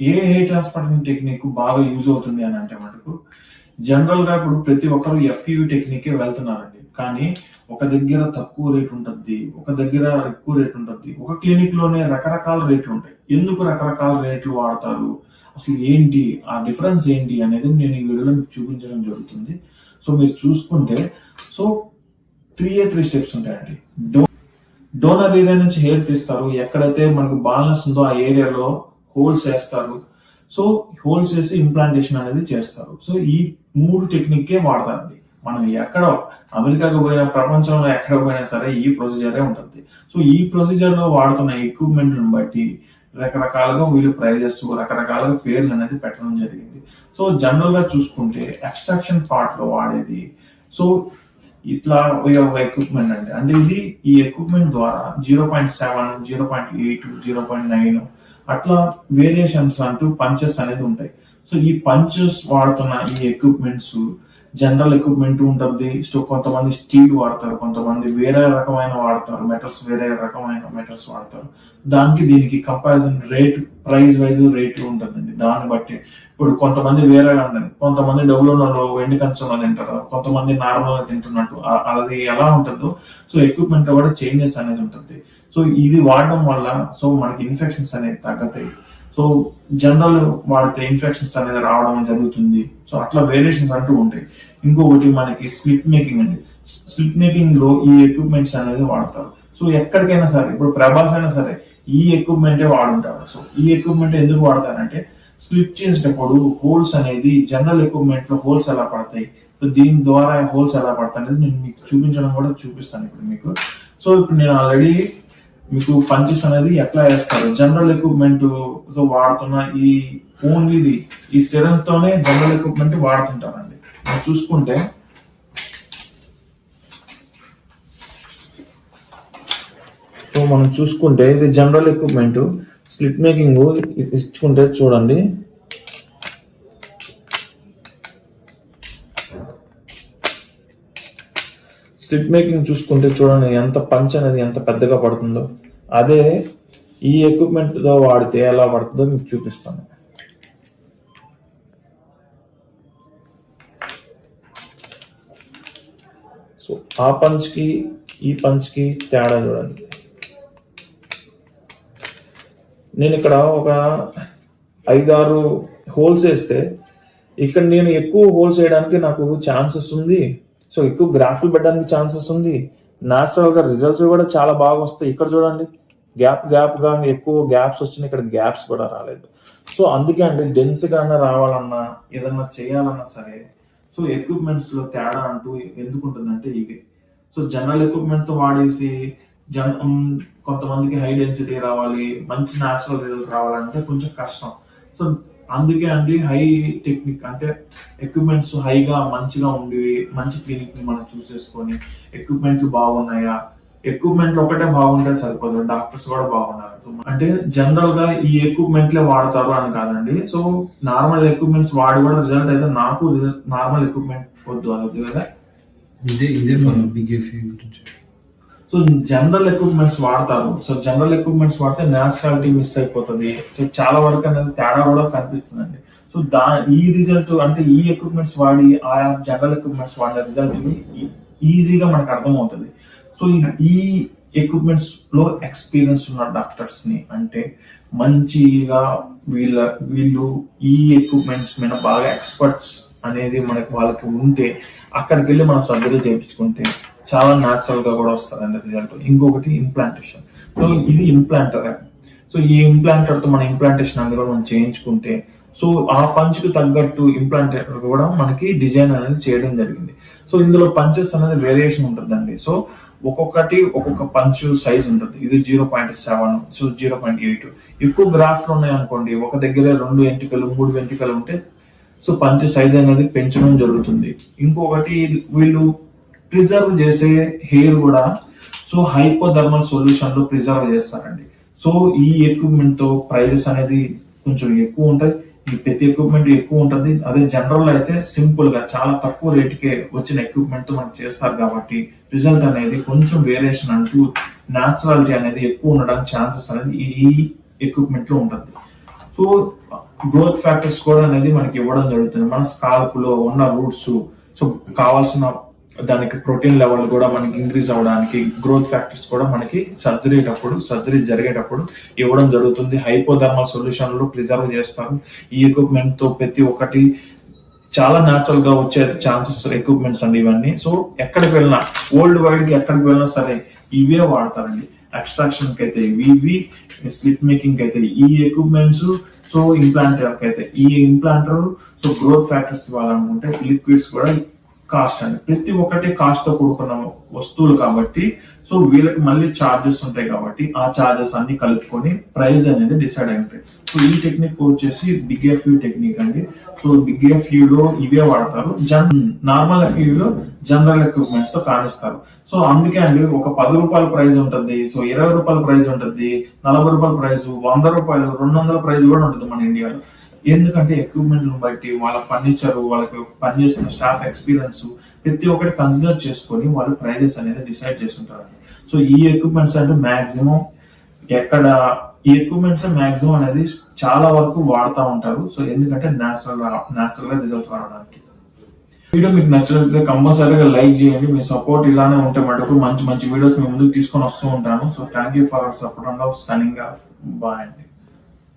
ఏ hair transplanting technique బాగా use అవుతుంది అని అంటే మనకు జనరల్ గా ఇప్పుడు ప్రతి ఒక్కరు ఎఫ్ఈవి టెక్నిక్ వెళ్తున్నారండి. కానీ ఒక దగ్గర తక్కువ రేట్ ఉంటుంది, ఒక దగ్గర ఎక్కువ రేట్ ఉంటుంది. ఒక క్లినిక్ లోనే రకరకాల రేట్లు ఉంటాయి. ఎందుకు రకరకాల రేట్లు వాడతారు, అసలు ఏంటి ఆ డిఫరెన్స్ ఏంటి అనేది నేను ఈ వీడియోలో మీకు చూపించడం జరుగుతుంది. సో మీరు చూసుకుంటే సో 3 స్టెప్స్ ఉంటాయండి. డోనర్ ఏరియా నుంచి హెయిర్ తీస్తారు, ఎక్కడైతే మనకు బాల్నెస్ ఉందో ఆ ఏరియాలో హోల్స్ వేస్తారు. సో హోల్స్ వేసి ఇంప్లాంటేషన్ అనేది చేస్తారు. సో ఈ 3 టెక్నిక్కే వాడతారండి. మనం ఎక్కడ అమెరికాకు పోయినా, ప్రపంచంలో ఎక్కడ పోయినా సరే ఈ ప్రొసీజరే ఉంటుంది. సో ఈ ప్రొసీజర్ లో వాడుతున్న ఎక్విప్మెంట్ బట్టి రకరకాలుగా వీళ్ళు ప్రైజెస్, రకరకాలుగా పేర్లు అనేది పెట్టడం జరిగింది. సో జనరల్ గా చూసుకుంటే ఎక్స్ట్రాక్షన్ పార్ట్ లో వాడేది సో ఇట్లా ఎక్విప్మెంట్ అండి. అంటే ఇది ఈ ఎక్విప్మెంట్ ద్వారా 0.7, 0.8, 0.9 అట్లా వేరియేషన్స్ అంటూ పంచెస్ అనేది ఉంటాయి. సో ఈ పంచెస్ వాడుతున్న ఈ ఎక్విప్మెంట్స్ జనరల్ ఎక్విప్మెంట్ ఉంటుంది. సో కొంతమంది స్టీల్ వాడతారు, కొంతమంది వేరే రకమైన వాడతారు, మెటల్స్ వేరే రకమైన మెటల్స్ వాడతారు. దానికి దీనికి comparison rate, price wise rate ఉంటుందండి. దాన్ని బట్టి ఇప్పుడు కొంతమంది వేరేగా ఉంటుంది, కొంతమంది డబ్బులు వెండి కంచంలో తింటారు, కొంతమంది నార్మల్ గా తింటున్నట్టు అది ఎలా ఉంటుందో సో ఎక్విప్మెంట్ కూడా చేంజెస్ అనేది ఉంటుంది. సో ఇది వాడడం వల్ల సో మనకి ఇన్ఫెక్షన్స్ అనేది తగ్గుతాయి. సో జనరల్ వాడితే ఇన్ఫెక్షన్స్ అనేది రావడం జరుగుతుంది. సో అట్లా వేరియేషన్స్ అంటూ ఉంటాయి. ఇంకొకటి మనకి స్లిప్ మేకింగ్ అండి. స్లిప్ మేకింగ్ లో ఈ ఎక్విప్మెంట్స్ అనేది వాడతారు. సో ఎక్కడికైనా సరే, ఇప్పుడు ప్రభాస్ అయినా సరే ఈ ఎక్విప్మెంటే వాడుంటారు. సో ఈ ఎక్విప్మెంట్ ఎందుకు వాడతారంటే స్లిప్ చేసేటప్పుడు హోల్స్ అనేది జనరల్ ఎక్విప్మెంట్ లో హోల్స్ ఎలా పడతాయి, సో దీని ద్వారా హోల్స్ ఎలా పడతాయి అనేది నేను మీకు చూపించడం కూడా చూపిస్తాను ఇప్పుడు మీకు. సో ఇప్పుడు నేను ఆల్రెడీ మీకు పంచెస్ అనేది ఎట్లా వేస్తారు, జనరల్ ఎక్విప్మెంట్ తో వాడుతున్న ఈ ఓన్లీ ఈ సిరమ్ తోనే జనరల్ ఎక్విప్మెంట్ వాడుతుంటారండి. మనం చూసుకుంటే సో మనం చూసుకుంటే ఇది జనరల్ ఎక్విప్మెంట్ స్లిప్ మేకింగ్ ఇచ్చుకుంటే చూడండి. స్లిప్ మేకింగ్ చూసుకుంటే చూడండి ఎంత పంచ్ అనేది ఎంత పెద్దగా పడుతుందో. అదే ఈ ఎక్విప్మెంట్ తో వాడితే ఎలా పడుతుందో మీకు చూపిస్తాను. సో ఆ పంచ్ కి ఈ పంచ్ కి తేడా చూడండి. నేను ఇక్కడ ఒక 5-6 హోల్స్ వేస్తే ఇక్కడ నేను ఎక్కువ హోల్స్ వేయడానికి నాకు ఛాన్సెస్ ఉంది. సో ఎక్కువ గ్రాఫ్ట్లు పెట్టడానికి ఛాన్సెస్ ఉంది. న్యాచురల్ గా రిజల్ట్స్ కూడా చాలా బాగా వస్తాయి. ఇక్కడ చూడండి గ్యాప్ గా ఎక్కువ గ్యాప్స్ వచ్చినాయి, ఇక్కడ గ్యాప్స్ కూడా రాలేదు. సో అందుకే అండి డెన్స్ గా రావాలన్నా ఏదన్నా చేయాలన్నా సరే సో ఎక్విప్మెంట్స్ లో తేడా అంటూ ఎందుకు ఉంటుందంటే ఇవి. సో జనరల్ ఎక్విప్మెంట్ తో వాడేసి కొంతమందికి హై డెన్సిటీ రావాలి, మంచి న్యాచురల్ రిజల్ట్ రావాలంటే కొంచెం కష్టం. సో అందుకే అండి హై టెక్నిక్ అంటే ఎక్విప్మెంట్స్ హైగా మంచిగా ఉండి మంచి క్లినిక్ ని మనం చూస్ చేసుకొని ఎక్విప్మెంట్లు బాగున్నాయా, ఎక్విప్మెంట్ ఒకటే బాగుంటే సరిపోదు, డాక్టర్స్ కూడా బాగున్నారు. అంటే జనరల్ గా ఈ ఎక్విప్మెంట్లే వాడతారు అని కాదండి. సో నార్మల్ ఎక్విప్మెంట్స్ వాడి కూడా రిజల్ట్ అయితే నాకు నార్మల్ ఎక్విప్మెంట్ వద్దు అది వద్దు కదా. సో జనరల్ ఎక్విప్మెంట్స్ వాడతారు. సో జనరల్ ఎక్విప్మెంట్స్ వాడితే న్యాచురాలిటీ మిస్ అయిపోతుంది. సో చాలా వరకు అనేది తేడా కూడా కనిపిస్తుందండి. సో ఈ రిజల్ట్ అంటే ఈ ఎక్విప్మెంట్స్ వాడి ఆ జనరల్ ఎక్విప్మెంట్స్ వాడిన రిజల్ట్ ఈజీగా మనకు అర్థమవుతుంది. సో ఈ ఎక్విప్మెంట్స్ లో ఎక్స్పీరియన్స్ ఉన్న డాక్టర్స్ ని అంటే మంచిగా వీళ్ళు ఈ ఎక్విప్మెంట్స్ మీద బాగా ఎక్స్పర్ట్స్ అనేది మనకి వాళ్ళకి ఉంటే అక్కడికి వెళ్ళి మనం సర్జరీ చేయించుకుంటే చాలా న్యాచురల్ గా కూడా వస్తుందండి రిజల్ట్. ఇంకొకటి ఇంప్లాంటేషన్. సో ఇది ఇంప్లాంటర్. సో ఈ ఇంప్లాంటర్ తో మన ఇంప్లాంటేషన్ అనేది కూడా మనం చేయించుకుంటే సో ఆ పంచ్ కు తగ్గట్టు ఇంప్లాంటర్ కూడా మనకి డిజైన్ అనేది చేయడం జరిగింది. సో ఇందులో పంచెస్ అనేది వేరియేషన్ ఉంటుందండి. సో ఒక్కొక్కటి ఒక్కొక్క పంచ్ సైజ్ ఉంటుంది. ఇది 0.7, సో 0.8. ఎక్కువ గ్రాఫ్ట్లు ఉన్నాయి అనుకోండి, ఒక దగ్గర 2 వెంట్రుకలు 3 వెంట్రుకలు ఉంటే సో పంచ్ సైజ్ అనేది పెంచడం జరుగుతుంది. ఇంకొకటి వీళ్ళు ప్రిజర్వ్ చేసే హెయిర్ కూడా సో హైపోథర్మల్ సొల్యూషన్ లో ప్రిజర్వ్ చేస్తారండి. సో ఈ ఎక్విప్మెంట్ తో ప్రైజెస్ అనేది కొంచెం ఎక్కువ ఉంటాయి. ఈ ప్రతి ఎక్విప్మెంట్ ఎక్కువ ఉంటుంది. అదే జనరల్ అయితే సింపుల్ గా చాలా తక్కువ రేటుకే వచ్చిన ఎక్విప్మెంట్ తో మనకు చేస్తారు కాబట్టి రిజల్ట్ అనేది కొంచెం వేరియేషన్ అంటూ న్యాచురాలిటీ అనేది ఎక్కువ ఉండడానికి ఛాన్సెస్ అనేది ఈ ఎక్విప్మెంట్ లో ఉంటుంది. సో గ్రోత్ ఫ్యాక్టర్స్ కూడా అనేది మనకి ఇవ్వడం జరుగుతుంది. మన స్కాల్ప్ లో ఉన్న రూట్స్, సో కావాల్సిన దానికి ప్రోటీన్ లెవెల్ కూడా మనకి ఇంక్రీజ్ అవ్వడానికి గ్రోత్ ఫ్యాక్టర్స్ కూడా మనకి సర్జరీ జరిగేటప్పుడు ఇవ్వడం జరుగుతుంది. హైపోథర్మల్ సొల్యూషన్ లో ప్రిజర్వ్ చేస్తారు. ఈ ఎక్విప్మెంట్ తో ప్రతి ఒక్కటి చాలా న్యాచురల్ గా వచ్చే ఛాన్సెస్ ఎక్విప్మెంట్స్ అండి ఇవన్నీ. సో ఎక్కడికి వెళ్ళినా, వరల్డ్ వైడ్ కి ఎక్కడికి వెళ్ళినా సరే ఇవే వాడతారండి. ఎక్స్ట్రాక్షన్ కి అయితే ఇవి, స్లిప్ మేకింగ్ కి అయితే ఈ ఎక్విప్మెంట్స్, సో ఇంప్లాంటర్ కి అయితే ఈ ఇంప్లాంటర్, సో గ్రోత్ ఫ్యాక్టర్స్ ఇవ్వాలనుకుంటే లిక్విడ్స్ కూడా కాస్ట్ అండి. ప్రతి ఒక్కటి కాస్ట్ తో కూడుకున్న వస్తువులు కాబట్టి సో వీళ్ళకి మళ్ళీ ఛార్జెస్ ఉంటాయి కాబట్టి ఆ ఛార్జెస్ అన్ని కలుపుకొని ప్రైస్ అనేది డిసైడ్ అయి ఉంటాయి. సో ఈ టెక్నిక్ వచ్చేసి బిగ్ ఎఫ్యూ టెక్నిక్ అండి. సో బిగ్ ఎఫ్యూ లో ఇవే వాడతారు. నార్మల్ ఎఫ్యూ లో జనరల్ ఎక్విప్మెంట్స్ తో కానిస్తారు. సో అందుకే అండి ఒక 10 రూపాయల ప్రైస్ ఉంటుంది, సో 20 రూపాయల ప్రైస్ ఉంటుంది, 40 రూపాయల ప్రైస్, 100 రూపాయలు, 200 ప్రైస్ కూడా ఉంటుంది మన ఇండియాలో. ఎందుకంటే ఎక్విప్మెంట్ బట్టి వాళ్ళ ఫర్నిచర్, వాళ్ళకి పనిచేస్తున్న స్టాఫ్ ఎక్స్పీరియన్స్ ప్రతి ఒక్కటి కన్సిడర్ చేసుకొని వాళ్ళు ప్రైజెస్ అనేది డిసైడ్ చేస్తుంటారు. సో ఈ ఎక్విప్మెంట్స్ అంటే మాక్సిమం ఈ ఎక్విప్మెంట్స్ మాక్సిమం అనేది చాలా వరకు వాడుతూ ఉంటారు. సో ఎందుకంటే న్యాచురల్ గా రిజల్ట్ రావడానికి. వీడియో మీకు నచ్చినట్లయితే కంపల్సరీగా లైక్ చేయండి. మీ సపోర్ట్ ఇలానే ఉంటే మటుకు మంచి మంచి వీడియోస్ మీ ముందుకు తీసుకొని వస్తూ ఉంటాను. So thank you for support and signing off. Bye అండి.